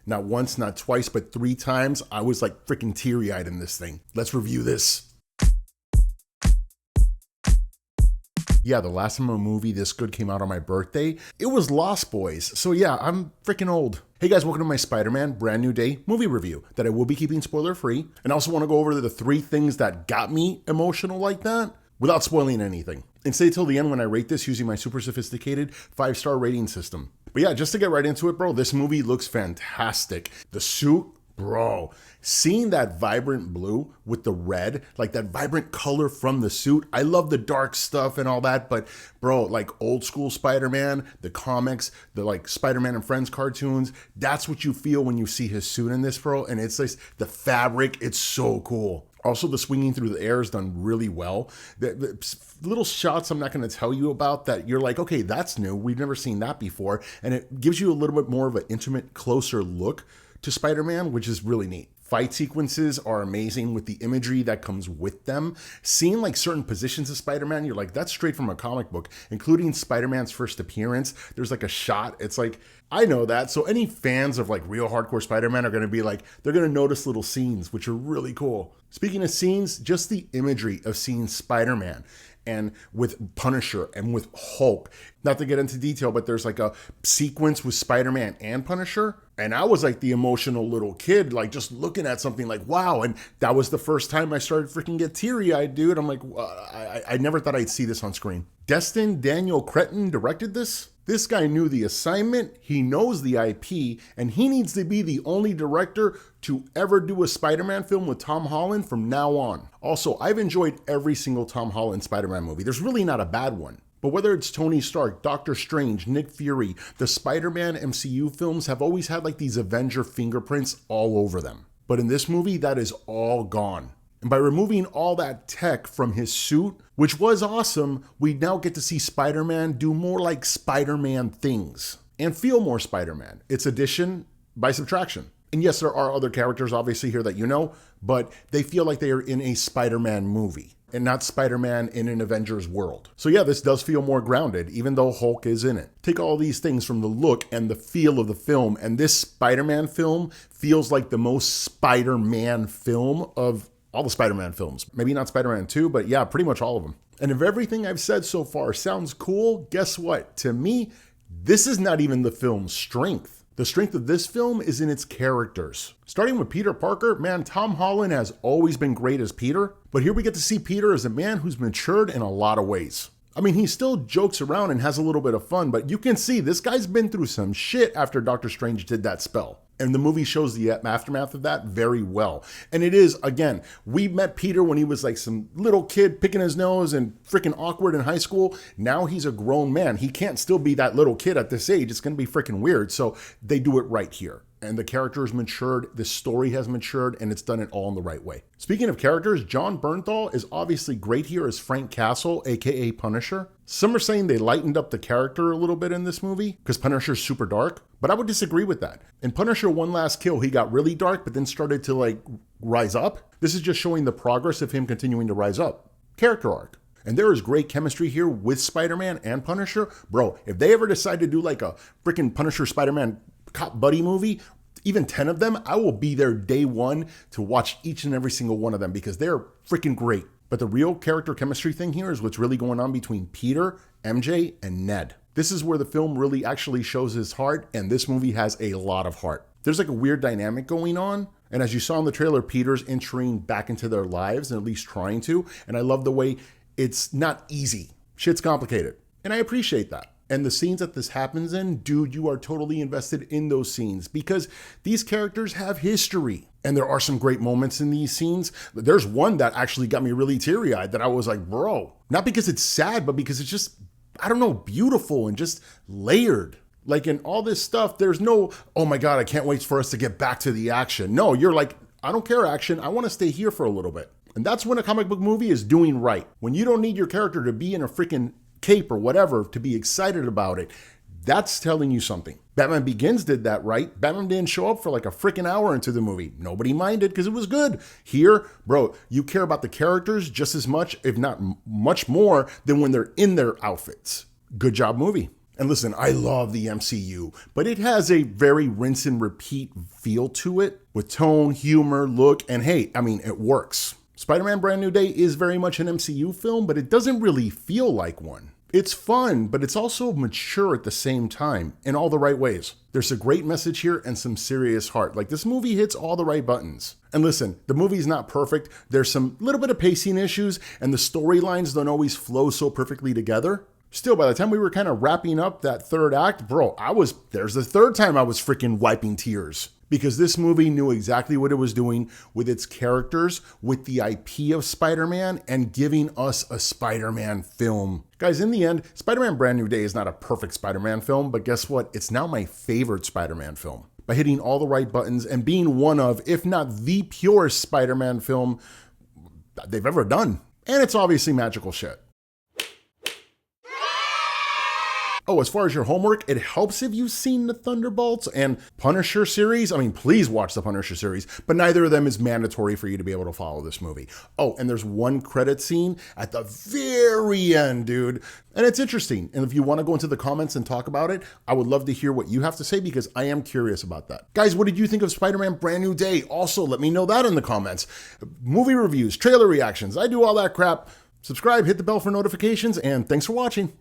Not once, not twice, but 3 times. I was like freaking teary-eyed in this thing. Let's review this. Yeah, the last time a movie this good came out on my birthday, it was Lost Boys. So yeah, I'm freaking old. Hey guys, welcome to my Spider-Man Brand New Day movie review that I will be keeping spoiler-free. And I also want to go over the 3 things that got me emotional like that without spoiling anything. And stay till the end when I rate this using my super sophisticated 5-star rating system. But yeah, just to get right into it, bro, this movie looks fantastic. The suit, bro, seeing that vibrant blue with the red, like that vibrant color from the suit. I love the dark stuff and all that, but bro, like old school Spider-Man, the comics, the like Spider-Man and Friends cartoons, that's what you feel when you see his suit in this, bro. And it's like the fabric, it's so cool. Also, the swinging through the air is done really well. The little shots I'm not going to tell you about that you're like, okay, that's new. We've never seen that before. And it gives you a little bit more of an intimate, closer look to Spider-Man, which is really neat. Fight sequences are amazing with the imagery that comes with them. Seeing like certain positions of Spider-Man, you're like, that's straight from a comic book, including Spider-Man's first appearance. There's like a shot. It's like, I know that. So any fans of like real hardcore Spider-Man are going to be like, they're going to notice little scenes, which are really cool. Speaking of scenes, just the imagery of seeing Spider-Man and with Punisher and with Hulk. Not to get into detail, but there's like a sequence with Spider-Man and Punisher. And I was like the emotional little kid, like just looking at something like, wow. And that was the first time I started freaking get teary-eyed, dude. I'm like, I never thought I'd see this on screen. Destin Daniel Cretton directed this. This guy knew the assignment, he knows the IP, and he needs to be the only director to ever do a Spider-Man film with Tom Holland from now on. Also, I've enjoyed every single Tom Holland Spider-Man movie. There's really not a bad one. But whether it's Tony Stark, Doctor Strange, Nick Fury, the Spider-Man MCU films have always had like these Avenger fingerprints all over them. But in this movie, that is all gone. And by removing all that tech from his suit, which was awesome, we now get to see Spider-Man do more like Spider-Man things and feel more Spider-Man. It's addition by subtraction. And yes, there are other characters obviously here that you know, but they feel like they are in a Spider-Man movie and not Spider-Man in an Avengers world. So yeah, this does feel more grounded, even though Hulk is in it. Take all these things from the look and the feel of the film, and this Spider-Man film feels like the most Spider-Man film of all the Spider-Man films. Maybe not Spider-Man 2, but yeah, pretty much all of them. And if everything I've said so far sounds cool, guess what? To me, this is not even the film's strength. The strength of this film is in its characters. Starting with Peter Parker, man, Tom Holland has always been great as Peter, but here we get to see Peter as a man who's matured in a lot of ways. I mean, he still jokes around and has a little bit of fun, but you can see this guy's been through some shit after Doctor Strange did that spell. And the movie shows the aftermath of that very well. And it is, again, we met Peter when he was like some little kid picking his nose and freaking awkward in high school. Now he's a grown man. He can't still be that little kid at this age. It's going to be freaking weird. So they do it right here. And the character has matured, the story has matured, and it's done it all in the right way. Speaking of characters, Jon Bernthal is obviously great here as Frank Castle, aka Punisher. Some are saying they lightened up the character a little bit in this movie because Punisher's super dark, but I would disagree with that. In Punisher One Last Kill, he got really dark, but then started to like rise up. This is just showing the progress of him continuing to rise up. Character arc. And there is great chemistry here with Spider-Man and Punisher. Bro, if they ever decide to do like a freaking Punisher Spider-Man cop buddy movie, even 10 of them, I will be there day one to watch each and every single one of them because they're freaking great. But the real character chemistry thing here is what's really going on between Peter, MJ, and Ned. This is where the film really actually shows his heart, and this movie has a lot of heart. There's like a weird dynamic going on, and as you saw in the trailer, Peter's entering back into their lives, and at least trying to, and I love the way it's not easy. Shit's complicated, and I appreciate that. And the scenes that this happens in, dude, you are totally invested in those scenes because these characters have history. And there are some great moments in these scenes. There's one that actually got me really teary-eyed that I was like, bro, not because it's sad, but because it's just, I don't know, beautiful and just layered. Like in all this stuff, there's no, oh my God, I can't wait for us to get back to the action. No, you're like, I don't care action. I want to stay here for a little bit. And that's when a comic book movie is doing right. When you don't need your character to be in a freaking cape or whatever to be excited about it, that's telling you something. Batman Begins did that right. Batman didn't show up for like a freaking hour into the movie. Nobody minded because it was good. Here, bro, you care about the characters just as much, if not much more, than when they're in their outfits. Good job movie. And listen, I love the MCU, but it has a very rinse and repeat feel to it with tone, humor, look, and hey, I mean, it works. Spider-Man Brand New Day is very much an MCU film, but it doesn't really feel like one. It's fun, but it's also mature at the same time in all the right ways. There's a great message here and some serious heart. Like, this movie hits all the right buttons. And listen, the movie's not perfect. There's some little bit of pacing issues, and the storylines don't always flow so perfectly together. Still, by the time we were kind of wrapping up that third act, bro, there's the third time I was freaking wiping tears. Because this movie knew exactly what it was doing with its characters, with the IP of Spider-Man, and giving us a Spider-Man film. Guys, in the end, Spider-Man Brand New Day is not a perfect Spider-Man film, but guess what? It's now my favorite Spider-Man film. By hitting all the right buttons and being one of, if not the purest Spider-Man film they've ever done. And it's obviously magical shit. Oh, as far as your homework, it helps if you've seen the Thunderbolts and Punisher series. I mean, please watch the Punisher series, but neither of them is mandatory for you to be able to follow this movie. Oh, and there's one credit scene at the very end, dude. And it's interesting. And if you want to go into the comments and talk about it, I would love to hear what you have to say because I am curious about that. Guys, what did you think of Spider-Man Brand New Day? Also, let me know that in the comments. Movie reviews, trailer reactions, I do all that crap. Subscribe, hit the bell for notifications, and thanks for watching.